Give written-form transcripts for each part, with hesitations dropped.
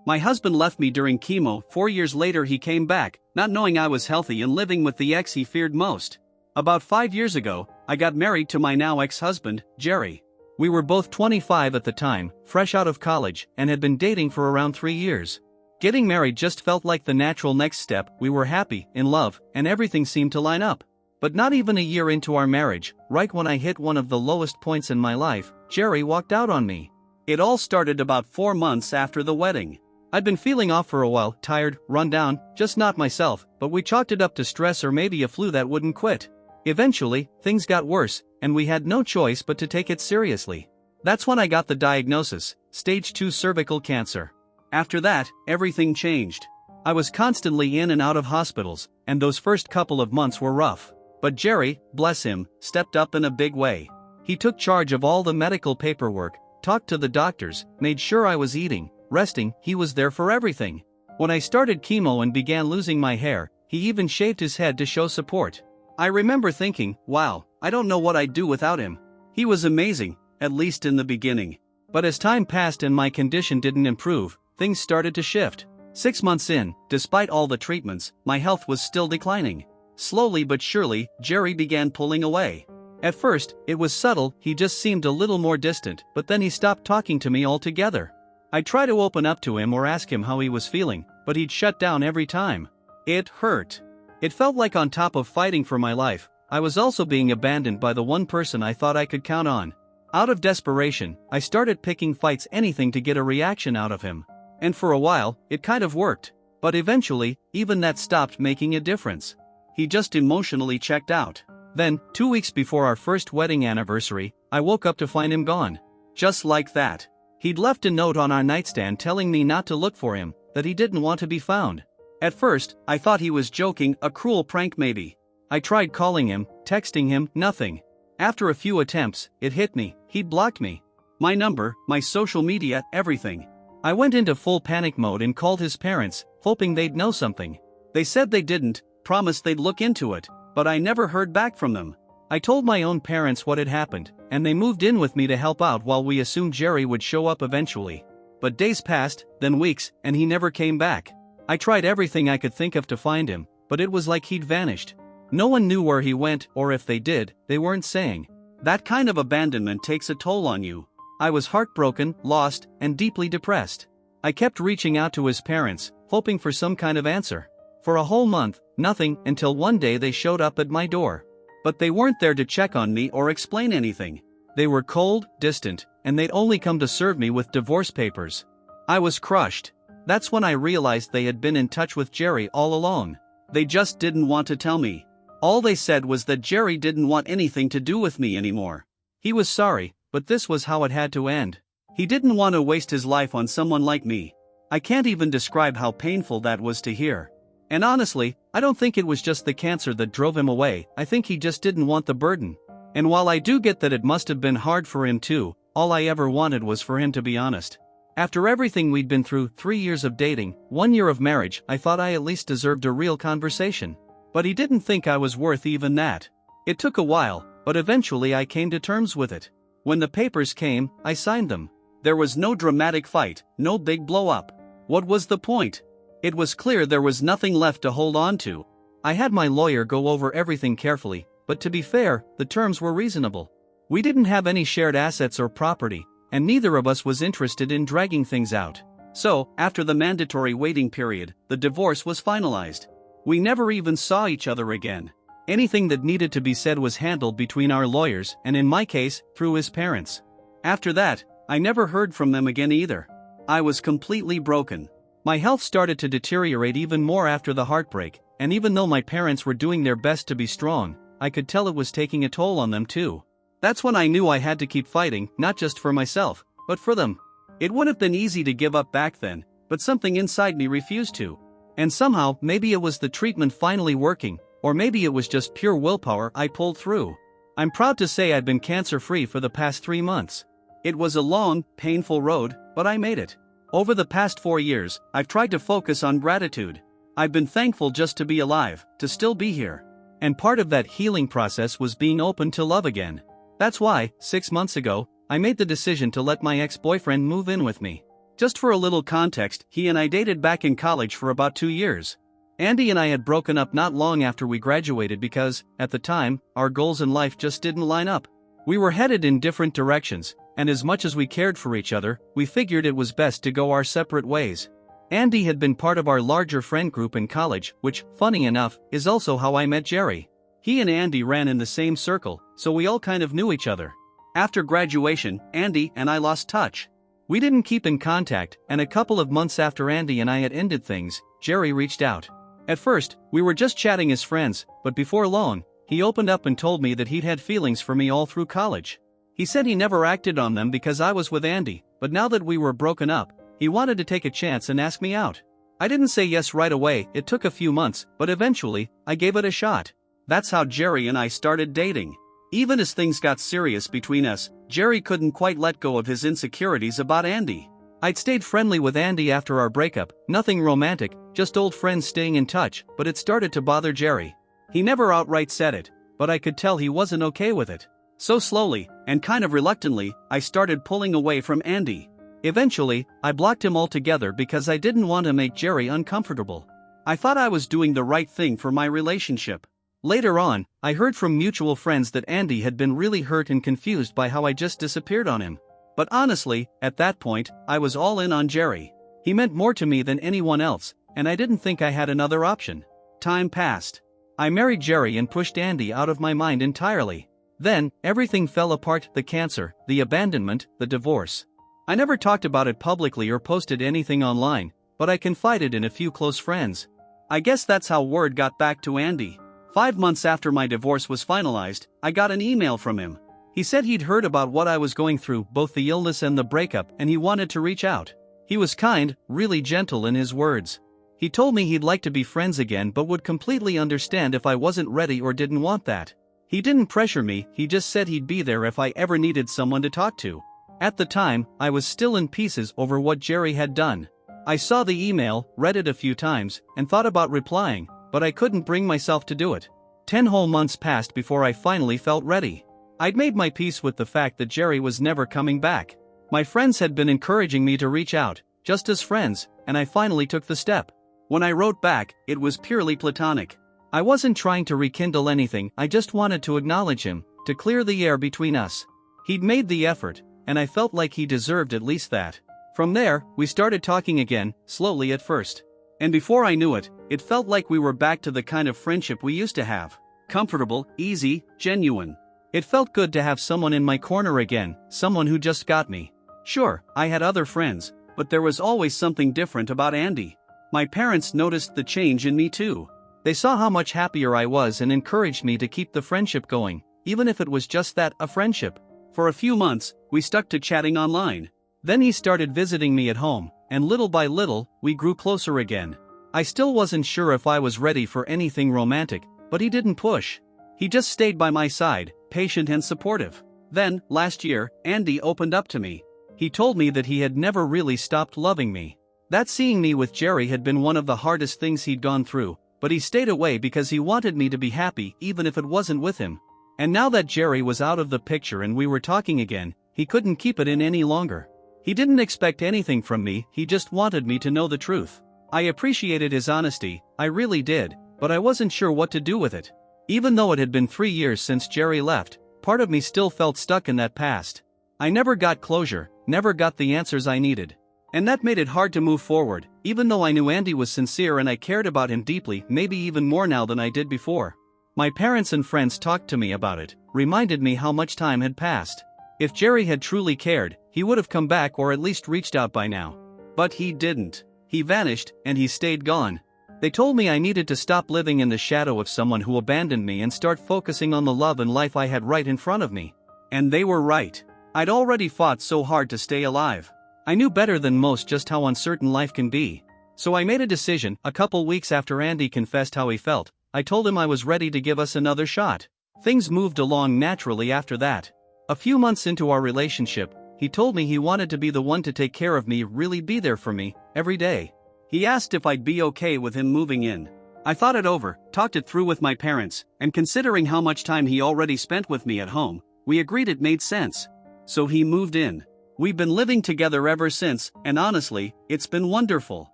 My husband left me during chemo. 4 years later he came back, not knowing I was healthy and living with the ex he feared most. About 5 years ago, I got married to my now ex-husband, Jerry. We were both 25 at the time, fresh out of college, and had been dating for around 3 years. Getting married just felt like the natural next step. We were happy, in love, and everything seemed to line up. But not even a year into our marriage, right when I hit one of the lowest points in my life, Jerry walked out on me. It all started about 4 months after the wedding. I'd been feeling off for a while, tired, run down, just not myself, but we chalked it up to stress or maybe a flu that wouldn't quit. Eventually, things got worse, and we had no choice but to take it seriously. That's when I got the diagnosis, stage 2 cervical cancer. After that, everything changed. I was constantly in and out of hospitals, and those first couple of months were rough. But Jerry, bless him, stepped up in a big way. He took charge of all the medical paperwork, talked to the doctors, made sure I was eating, resting. He was there for everything. When I started chemo and began losing my hair, he even shaved his head to show support. I remember thinking, wow, I don't know what I'd do without him. He was amazing, at least in the beginning. But as time passed and my condition didn't improve, things started to shift. 6 months in, despite all the treatments, my health was still declining. Slowly but surely, Jerry began pulling away. At first, it was subtle. He just seemed a little more distant, but then he stopped talking to me altogether. I'd try to open up to him or ask him how he was feeling, but he'd shut down every time. It hurt. It felt like on top of fighting for my life, I was also being abandoned by the one person I thought I could count on. Out of desperation, I started picking fights, anything to get a reaction out of him. And for a while, it kind of worked. But eventually, even that stopped making a difference. He just emotionally checked out. Then, 2 weeks before our first wedding anniversary, I woke up to find him gone. Just like that. He'd left a note on our nightstand telling me not to look for him, that he didn't want to be found. At first, I thought he was joking, a cruel prank maybe. I tried calling him, texting him, nothing. After a few attempts, it hit me, he'd blocked me. My number, my social media, everything. I went into full panic mode and called his parents, hoping they'd know something. They said they didn't, promised they'd look into it, but I never heard back from them. I told my own parents what had happened, and they moved in with me to help out while we assumed Jerry would show up eventually. But days passed, then weeks, and he never came back. I tried everything I could think of to find him, but it was like he'd vanished. No one knew where he went, or if they did, they weren't saying. That kind of abandonment takes a toll on you. I was heartbroken, lost, and deeply depressed. I kept reaching out to his parents, hoping for some kind of answer. For a whole month, nothing, until one day they showed up at my door. But they weren't there to check on me or explain anything. They were cold, distant, and they'd only come to serve me with divorce papers. I was crushed. That's when I realized they had been in touch with Jerry all along. They just didn't want to tell me. All they said was that Jerry didn't want anything to do with me anymore. He was sorry, but this was how it had to end. He didn't want to waste his life on someone like me. I can't even describe how painful that was to hear. And honestly, I don't think it was just the cancer that drove him away. I think he just didn't want the burden. And while I do get that it must have been hard for him too, all I ever wanted was for him to be honest. After everything we'd been through, 3 years of dating, 1 year of marriage, I thought I at least deserved a real conversation. But he didn't think I was worth even that. It took a while, but eventually I came to terms with it. When the papers came, I signed them. There was no dramatic fight, no big blow-up. What was the point? It was clear there was nothing left to hold on to. I had my lawyer go over everything carefully, but to be fair, the terms were reasonable. We didn't have any shared assets or property, and neither of us was interested in dragging things out. So, after the mandatory waiting period, the divorce was finalized. We never even saw each other again. Anything that needed to be said was handled between our lawyers, and in my case, through his parents. After that, I never heard from them again either. I was completely broken. My health started to deteriorate even more after the heartbreak, and even though my parents were doing their best to be strong, I could tell it was taking a toll on them too. That's when I knew I had to keep fighting, not just for myself, but for them. It would have been easy to give up back then, but something inside me refused to. And somehow, maybe it was the treatment finally working, or maybe it was just pure willpower, I pulled through. I'm proud to say I've been cancer-free for the past 3 months. It was a long, painful road, but I made it. Over the past 4 years, I've tried to focus on gratitude. I've been thankful just to be alive, to still be here. And part of that healing process was being open to love again. That's why, 6 months ago, I made the decision to let my ex-boyfriend move in with me. Just for a little context, he and I dated back in college for about 2 years. Andy and I had broken up not long after we graduated because, at the time, our goals in life just didn't line up. We were headed in different directions, and as much as we cared for each other, we figured it was best to go our separate ways. Andy had been part of our larger friend group in college, which, funny enough, is also how I met Jerry. He and Andy ran in the same circle, so we all kind of knew each other. After graduation, Andy and I lost touch. We didn't keep in contact, and a couple of months after Andy and I had ended things, Jerry reached out. At first, we were just chatting as friends, but before long, he opened up and told me that he'd had feelings for me all through college. He said he never acted on them because I was with Andy, but now that we were broken up, he wanted to take a chance and ask me out. I didn't say yes right away, it took a few months, but eventually, I gave it a shot. That's how Jerry and I started dating. Even as things got serious between us, Jerry couldn't quite let go of his insecurities about Andy. I'd stayed friendly with Andy after our breakup, nothing romantic, just old friends staying in touch, but it started to bother Jerry. He never outright said it, but I could tell he wasn't okay with it. So slowly, and kind of reluctantly, I started pulling away from Andy. Eventually, I blocked him altogether because I didn't want to make Jerry uncomfortable. I thought I was doing the right thing for my relationship. Later on, I heard from mutual friends that Andy had been really hurt and confused by how I just disappeared on him. But honestly, at that point, I was all in on Jerry. He meant more to me than anyone else, and I didn't think I had another option. Time passed. I married Jerry and pushed Andy out of my mind entirely. Then, everything fell apart: the cancer, the abandonment, the divorce. I never talked about it publicly or posted anything online, but I confided in a few close friends. I guess that's how word got back to Andy. 5 months after my divorce was finalized, I got an email from him. He said he'd heard about what I was going through, both the illness and the breakup, and he wanted to reach out. He was kind, really gentle in his words. He told me he'd like to be friends again but would completely understand if I wasn't ready or didn't want that. He didn't pressure me, he just said he'd be there if I ever needed someone to talk to. At the time, I was still in pieces over what Jerry had done. I saw the email, read it a few times, and thought about replying, but I couldn't bring myself to do it. 10 whole months passed before I finally felt ready. I'd made my peace with the fact that Jerry was never coming back. My friends had been encouraging me to reach out, just as friends, and I finally took the step. When I wrote back, it was purely platonic. I wasn't trying to rekindle anything, I just wanted to acknowledge him, to clear the air between us. He'd made the effort, and I felt like he deserved at least that. From there, we started talking again, slowly at first. And before I knew it, it felt like we were back to the kind of friendship we used to have. Comfortable, easy, genuine. It felt good to have someone in my corner again, someone who just got me. Sure, I had other friends, but there was always something different about Andy. My parents noticed the change in me too. They saw how much happier I was and encouraged me to keep the friendship going, even if it was just that, a friendship. For a few months, we stuck to chatting online. Then he started visiting me at home, and little by little, we grew closer again. I still wasn't sure if I was ready for anything romantic, but he didn't push. He just stayed by my side, patient and supportive. Then, last year, Andy opened up to me. He told me that he had never really stopped loving me. That seeing me with Jerry had been one of the hardest things he'd gone through, but he stayed away because he wanted me to be happy even if it wasn't with him. And now that Jerry was out of the picture and we were talking again, he couldn't keep it in any longer. He didn't expect anything from me, he just wanted me to know the truth. I appreciated his honesty, I really did, but I wasn't sure what to do with it. Even though it had been 3 years since Jerry left, part of me still felt stuck in that past. I never got closure, never got the answers I needed. And that made it hard to move forward, even though I knew Andy was sincere and I cared about him deeply, maybe even more now than I did before. My parents and friends talked to me about it, reminded me how much time had passed. If Jerry had truly cared, he would have come back or at least reached out by now. But he didn't. He vanished, and he stayed gone. They told me I needed to stop living in the shadow of someone who abandoned me and start focusing on the love and life I had right in front of me. And they were right. I'd already fought so hard to stay alive. I knew better than most just how uncertain life can be. So I made a decision. A couple weeks after Andy confessed how he felt, I told him I was ready to give us another shot. Things moved along naturally after that. A few months into our relationship, he told me he wanted to be the one to take care of me, really be there for me, every day. He asked if I'd be okay with him moving in. I thought it over, talked it through with my parents, and considering how much time he already spent with me at home, we agreed it made sense. So he moved in. We've been living together ever since, and honestly, it's been wonderful.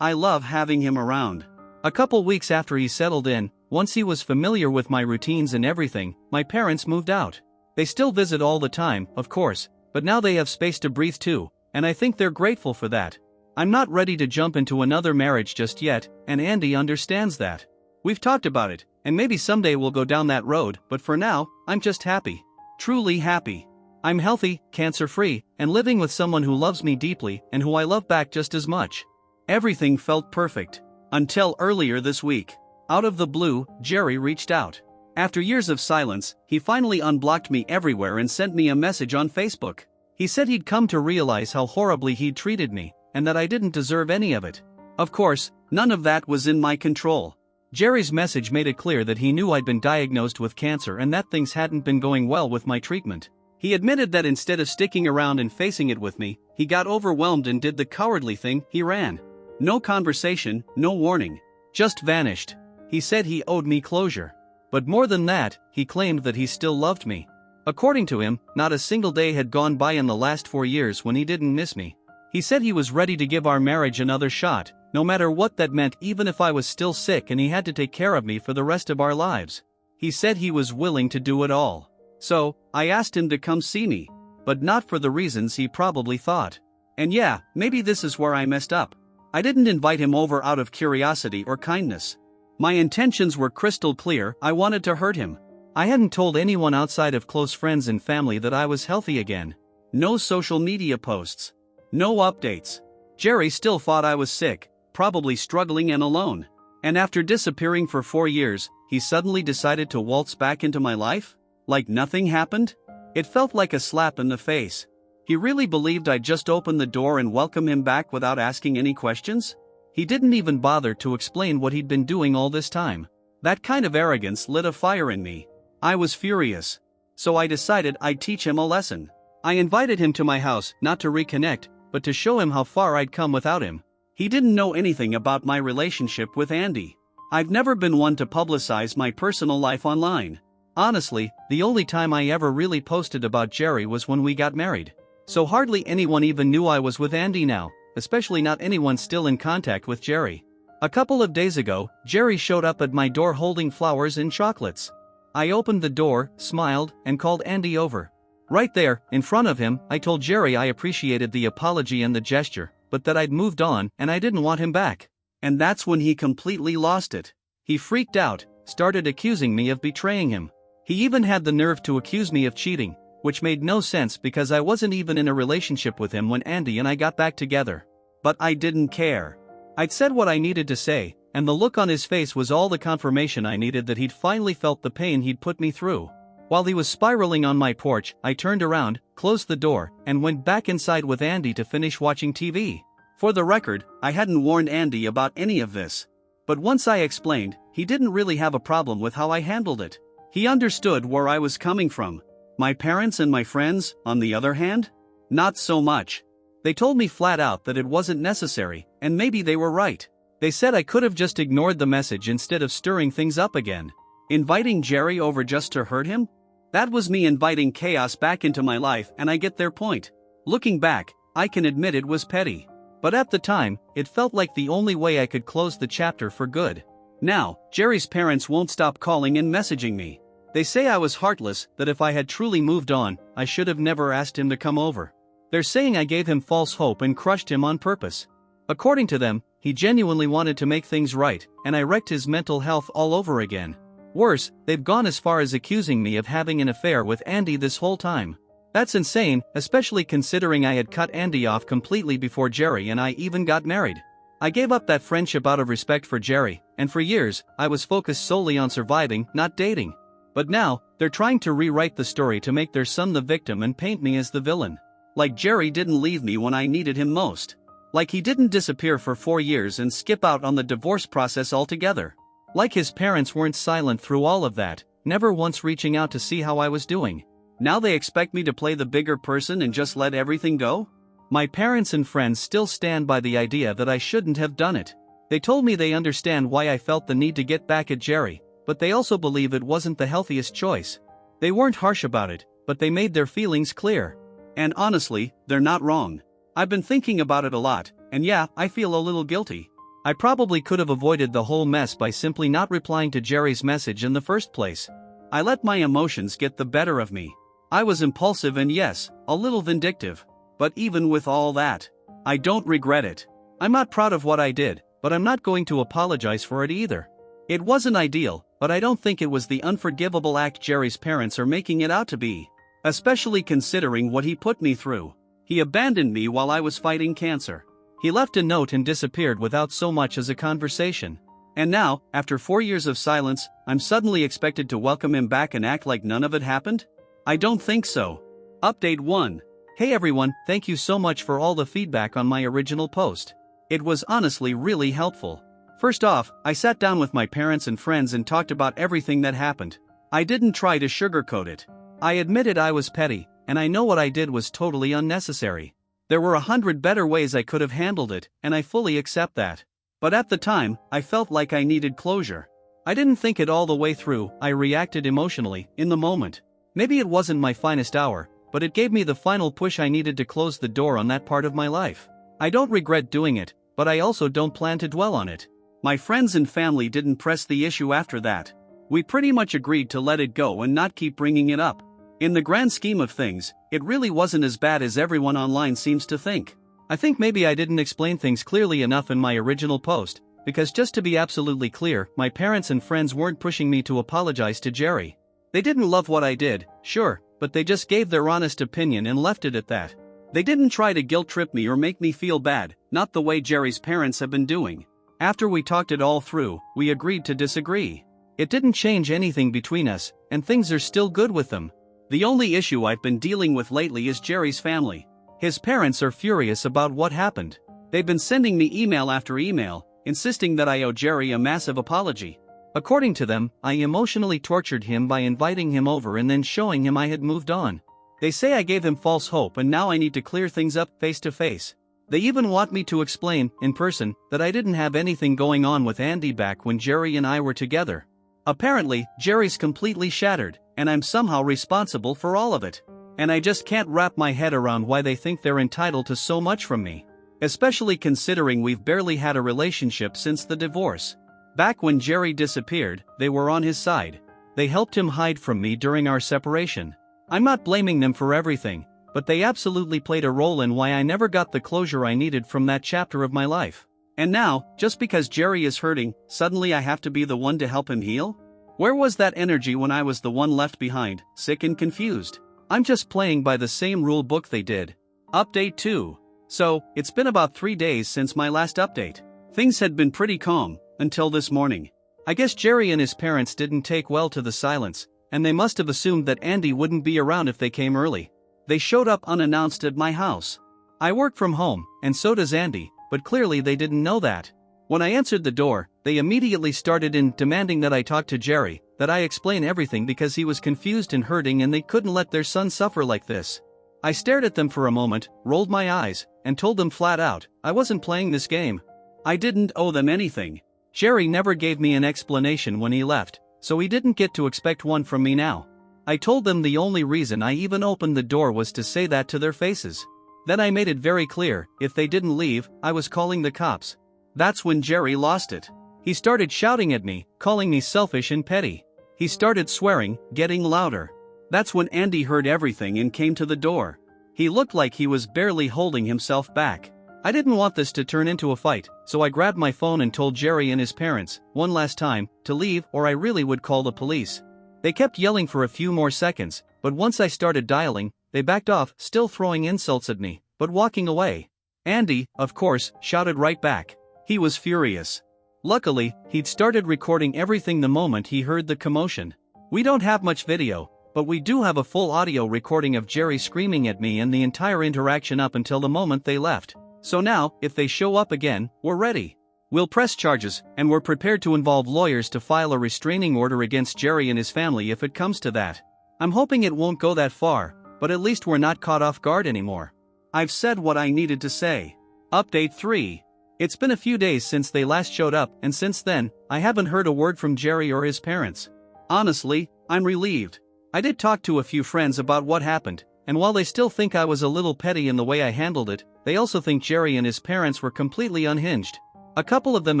I love having him around. A couple weeks after he settled in, once he was familiar with my routines and everything, my parents moved out. They still visit all the time, of course, but now they have space to breathe too, and I think they're grateful for that. I'm not ready to jump into another marriage just yet, and Andy understands that. We've talked about it, and maybe someday we'll go down that road, but for now, I'm just happy. Truly happy. I'm healthy, cancer-free, and living with someone who loves me deeply and who I love back just as much. Everything felt perfect. Until earlier this week. Out of the blue, Jerry reached out. After years of silence, he finally unblocked me everywhere and sent me a message on Facebook. He said he'd come to realize how horribly he'd treated me, and that I didn't deserve any of it. Of course, none of that was in my control. Jerry's message made it clear that he knew I'd been diagnosed with cancer and that things hadn't been going well with my treatment. He admitted that instead of sticking around and facing it with me, he got overwhelmed and did the cowardly thing, he ran. No conversation, no warning. Just vanished. He said he owed me closure. But more than that, he claimed that he still loved me. According to him, not a single day had gone by in the last 4 years when he didn't miss me. He said he was ready to give our marriage another shot, no matter what that meant, even if I was still sick and he had to take care of me for the rest of our lives. He said he was willing to do it all. So, I asked him to come see me. But not for the reasons he probably thought. And yeah, maybe this is where I messed up. I didn't invite him over out of curiosity or kindness. My intentions were crystal clear, I wanted to hurt him. I hadn't told anyone outside of close friends and family that I was healthy again. No social media posts. No updates. Jerry still thought I was sick, probably struggling and alone. And after disappearing for 4 years, he suddenly decided to waltz back into my life? Like nothing happened? It felt like a slap in the face. He really believed I'd just open the door and welcome him back without asking any questions? He didn't even bother to explain what he'd been doing all this time. That kind of arrogance lit a fire in me. I was furious. So I decided I'd teach him a lesson. I invited him to my house, not to reconnect, but to show him how far I'd come without him. He didn't know anything about my relationship with Andy. I've never been one to publicize my personal life online. Honestly, the only time I ever really posted about Jerry was when we got married. So hardly anyone even knew I was with Andy now, especially not anyone still in contact with Jerry. A couple of days ago, Jerry showed up at my door holding flowers and chocolates. I opened the door, smiled, and called Andy over. Right there, in front of him, I told Jerry I appreciated the apology and the gesture, but that I'd moved on and I didn't want him back. And that's when he completely lost it. He freaked out, started accusing me of betraying him. He even had the nerve to accuse me of cheating, which made no sense because I wasn't even in a relationship with him when Andy and I got back together. But I didn't care. I'd said what I needed to say, and the look on his face was all the confirmation I needed that he'd finally felt the pain he'd put me through. While he was spiraling on my porch, I turned around, closed the door, and went back inside with Andy to finish watching TV. For the record, I hadn't warned Andy about any of this. But once I explained, he didn't really have a problem with how I handled it. He understood where I was coming from. My parents and my friends, on the other hand? Not so much. They told me flat out that it wasn't necessary, and maybe they were right. They said I could have just ignored the message instead of stirring things up again. Inviting Jerry over just to hurt him? That was me inviting chaos back into my life, and I get their point. Looking back, I can admit it was petty. But at the time, it felt like the only way I could close the chapter for good. Now, Jerry's parents won't stop calling and messaging me. They say I was heartless, that if I had truly moved on, I should have never asked him to come over. They're saying I gave him false hope and crushed him on purpose. According to them, he genuinely wanted to make things right, and I wrecked his mental health all over again. Worse, they've gone as far as accusing me of having an affair with Andy this whole time. That's insane, especially considering I had cut Andy off completely before Jerry and I even got married. I gave up that friendship out of respect for Jerry, and for years, I was focused solely on surviving, not dating. But now, they're trying to rewrite the story to make their son the victim and paint me as the villain. Like Jerry didn't leave me when I needed him most. Like he didn't disappear for 4 years and skip out on the divorce process altogether. Like his parents weren't silent through all of that, never once reaching out to see how I was doing. Now they expect me to play the bigger person and just let everything go? My parents and friends still stand by the idea that I shouldn't have done it. They told me they understand why I felt the need to get back at Jerry, but they also believe it wasn't the healthiest choice. They weren't harsh about it, but they made their feelings clear. And honestly, they're not wrong. I've been thinking about it a lot, and yeah, I feel a little guilty. I probably could have avoided the whole mess by simply not replying to Jerry's message in the first place. I let my emotions get the better of me. I was impulsive and yes, a little vindictive. But even with all that, I don't regret it. I'm not proud of what I did, but I'm not going to apologize for it either. It wasn't ideal, but I don't think it was the unforgivable act Jerry's parents are making it out to be. Especially considering what he put me through. He abandoned me while I was fighting cancer. He left a note and disappeared without so much as a conversation. And now, after 4 years of silence, I'm suddenly expected to welcome him back and act like none of it happened? I don't think so. Update 1. Hey everyone, thank you so much for all the feedback on my original post. It was honestly really helpful. First off, I sat down with my parents and friends and talked about everything that happened. I didn't try to sugarcoat it. I admitted I was petty, and I know what I did was totally unnecessary. There were 100 better ways I could have handled it, and I fully accept that. But at the time, I felt like I needed closure. I didn't think it all the way through. I reacted emotionally, in the moment. Maybe it wasn't my finest hour, but it gave me the final push I needed to close the door on that part of my life. I don't regret doing it, but I also don't plan to dwell on it. My friends and family didn't press the issue after that. We pretty much agreed to let it go and not keep bringing it up. In the grand scheme of things, it really wasn't as bad as everyone online seems to think. I think maybe I didn't explain things clearly enough in my original post, because just to be absolutely clear, my parents and friends weren't pushing me to apologize to Jerry. They didn't love what I did, sure, but they just gave their honest opinion and left it at that. They didn't try to guilt-trip me or make me feel bad, not the way Jerry's parents have been doing. After we talked it all through, we agreed to disagree. It didn't change anything between us, and things are still good with them. The only issue I've been dealing with lately is Jerry's family. His parents are furious about what happened. They've been sending me email after email, insisting that I owe Jerry a massive apology. According to them, I emotionally tortured him by inviting him over and then showing him I had moved on. They say I gave him false hope and now I need to clear things up face to face. They even want me to explain, in person, that I didn't have anything going on with Andy back when Jerry and I were together. Apparently, Jerry's completely shattered, and I'm somehow responsible for all of it. And I just can't wrap my head around why they think they're entitled to so much from me. Especially considering we've barely had a relationship since the divorce. Back when Jerry disappeared, they were on his side. They helped him hide from me during our separation. I'm not blaming them for everything, but they absolutely played a role in why I never got the closure I needed from that chapter of my life. And now, just because Jerry is hurting, suddenly I have to be the one to help him heal? Where was that energy when I was the one left behind, sick and confused? I'm just playing by the same rule book they did. Update 2. So, it's been about 3 days since my last update. Things had been pretty calm, until this morning. I guess Jerry and his parents didn't take well to the silence, and they must have assumed that Andy wouldn't be around if they came early. They showed up unannounced at my house. I work from home, and so does Andy, but clearly they didn't know that. When I answered the door, they immediately started in demanding that I talk to Jerry, that I explain everything because he was confused and hurting and they couldn't let their son suffer like this. I stared at them for a moment, rolled my eyes, and told them flat out, I wasn't playing this game. I didn't owe them anything. Jerry never gave me an explanation when he left, so he didn't get to expect one from me now. I told them the only reason I even opened the door was to say that to their faces. Then I made it very clear, if they didn't leave, I was calling the cops. That's when Jerry lost it. He started shouting at me, calling me selfish and petty. He started swearing, getting louder. That's when Andy heard everything and came to the door. He looked like he was barely holding himself back. I didn't want this to turn into a fight, so I grabbed my phone and told Jerry and his parents, one last time, to leave or I really would call the police. They kept yelling for a few more seconds, but once I started dialing, they backed off, still throwing insults at me, but walking away. Andy, of course, shouted right back. He was furious. Luckily, he'd started recording everything the moment he heard the commotion. We don't have much video, but we do have a full audio recording of Jerry screaming at me and the entire interaction up until the moment they left. So now, if they show up again, we're ready. We'll press charges, and we're prepared to involve lawyers to file a restraining order against Jerry and his family if it comes to that. I'm hoping it won't go that far, but at least we're not caught off guard anymore. I've said what I needed to say. Update 3. It's been a few days since they last showed up, and since then, I haven't heard a word from Jerry or his parents. Honestly, I'm relieved. I did talk to a few friends about what happened, And while they still think I was a little petty in the way I handled it, they also think Jerry and his parents were completely unhinged. A couple of them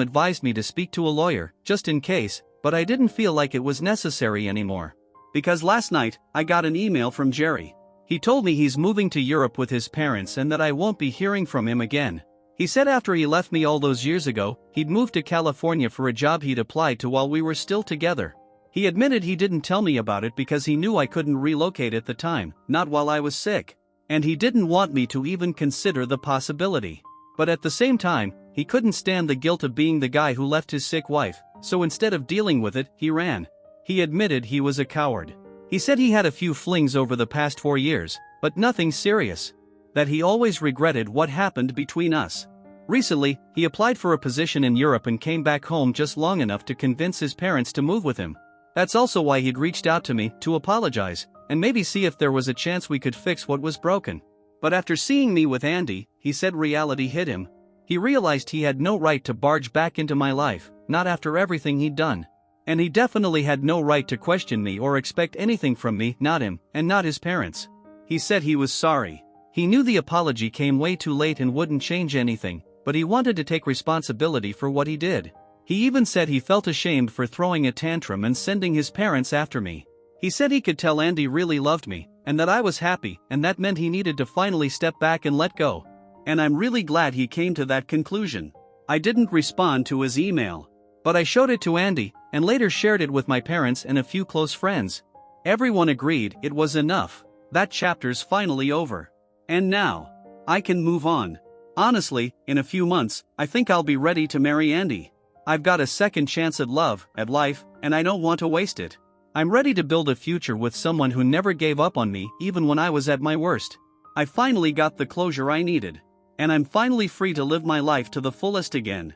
advised me to speak to a lawyer, just in case, but I didn't feel like it was necessary anymore. Because last night, I got an email from Jerry. He told me he's moving to Europe with his parents and that I won't be hearing from him again. He said after he left me all those years ago, he'd moved to California for a job he'd applied to while we were still together. He admitted he didn't tell me about it because he knew I couldn't relocate at the time, not while I was sick. And he didn't want me to even consider the possibility. But at the same time, he couldn't stand the guilt of being the guy who left his sick wife, so instead of dealing with it, he ran. He admitted he was a coward. He said he had a few flings over the past 4 years, but nothing serious. That he always regretted what happened between us. Recently, he applied for a position in Europe and came back home just long enough to convince his parents to move with him. That's also why he'd reached out to me to apologize, and maybe see if there was a chance we could fix what was broken. But after seeing me with Andy, he said reality hit him. He realized he had no right to barge back into my life, not after everything he'd done. And he definitely had no right to question me or expect anything from me, not him, and not his parents. He said he was sorry. He knew the apology came way too late and wouldn't change anything, but he wanted to take responsibility for what he did. He even said he felt ashamed for throwing a tantrum and sending his parents after me. He said he could tell Andy really loved me, and that I was happy, and that meant he needed to finally step back and let go. And I'm really glad he came to that conclusion. I didn't respond to his email. But I showed it to Andy, and later shared it with my parents and a few close friends. Everyone agreed it was enough. That chapter's finally over. And now, I can move on. Honestly, in a few months, I think I'll be ready to marry Andy. I've got a second chance at love, at life, and I don't want to waste it. I'm ready to build a future with someone who never gave up on me even when I was at my worst. I finally got the closure I needed. And I'm finally free to live my life to the fullest again.